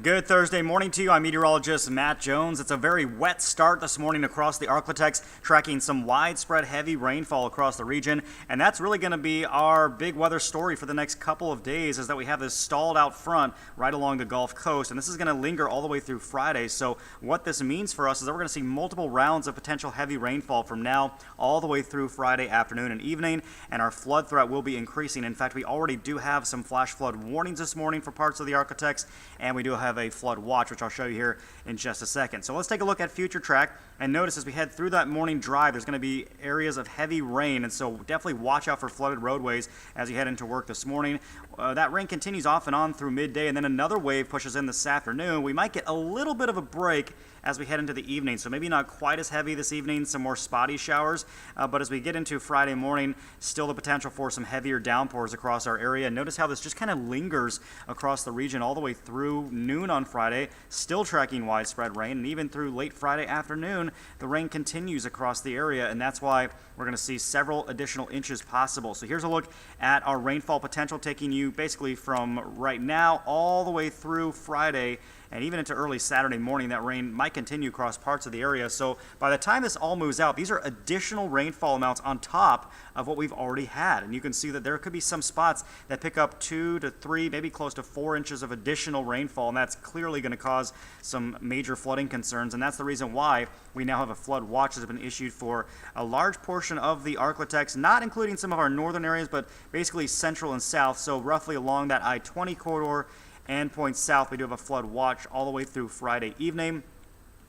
Good Thursday morning to you. I'm meteorologist Matt Jones. It's a very wet start this morning across the Arklatex, tracking some widespread heavy rainfall across the region. And that's really going to be our big weather story for the next couple of days, is that we have this stalled out front right along the Gulf Coast. And this is going to linger all the way through Friday. So what this means for us is that we're going to see multiple rounds of potential heavy rainfall from now all the way through Friday afternoon and evening. And our flood threat will be increasing. In fact, we already do have some flash flood warnings this morning for parts of the Arklatex, and we do have a flood watch, which I'll show you here in just a second. So let's take a look at future track, and notice as we head through that morning drive, there's going to be areas of heavy rain, and so definitely watch out for flooded roadways as you head into work this morning. That rain continues off and on through midday, and then another wave pushes in this afternoon. We might get a little bit of a break as we head into the evening, so maybe not quite as heavy this evening, some more spotty showers, but as we get into Friday morning, still the potential for some heavier downpours across our area. Notice how this just kind of lingers across the region all the way through noon on Friday, still tracking widespread rain, and even through late Friday afternoon, the rain continues across the area, and that's why we're going to see several additional inches possible. So here's a look at our rainfall potential, taking you basically from right now all the way through Friday and even into early Saturday morning. That rain might continue across parts of the area. So by the time this all moves out, these are additional rainfall amounts on top of what we've already had. And you can see that there could be some spots that pick up 2 to 3, maybe close to 4 inches of additional rainfall, and that's clearly going to cause some major flooding concerns. And that's the reason why we now have a flood watch that has been issued for a large portion of the Arklatex, not including some of our northern areas, but basically central and south. So roughly along that I-20 corridor and points south, we do have a flood watch all the way through Friday evening.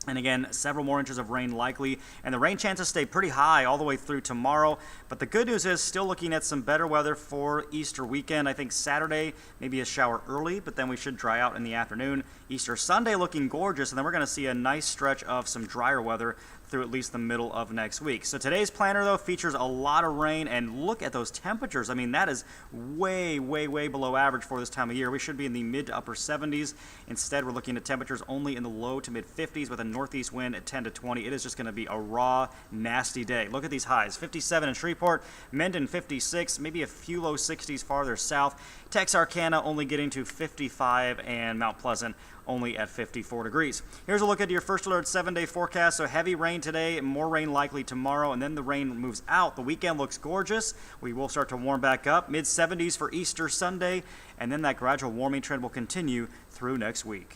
And again, several more inches of rain likely, and the rain chances stay pretty high all the way through tomorrow. But the good news is still looking at some better weather for Easter weekend. I think Saturday, maybe a shower early, but then we should dry out in the afternoon. Easter Sunday looking gorgeous, and then we're going to see a nice stretch of some drier weather through at least the middle of next week. So today's planner, though, features a lot of rain, and look at those temperatures. I mean, that is way, way, way below average for this time of year. We should be in the mid to upper 70s. Instead, we're looking at temperatures only in the low to mid 50s with a northeast wind at 10 to 20. It is just going to be a raw, nasty day. Look at these highs. 57 in Shreveport, Mendon 56, maybe a few low 60s farther south. Texarkana only getting to 55, and Mount Pleasant only at 54 degrees. Here's a look at your first alert 7-day forecast. So heavy rain today, more rain likely tomorrow, and then the rain moves out. The weekend looks gorgeous. We will start to warm back up. Mid 70s for Easter Sunday, and then that gradual warming trend will continue through next week.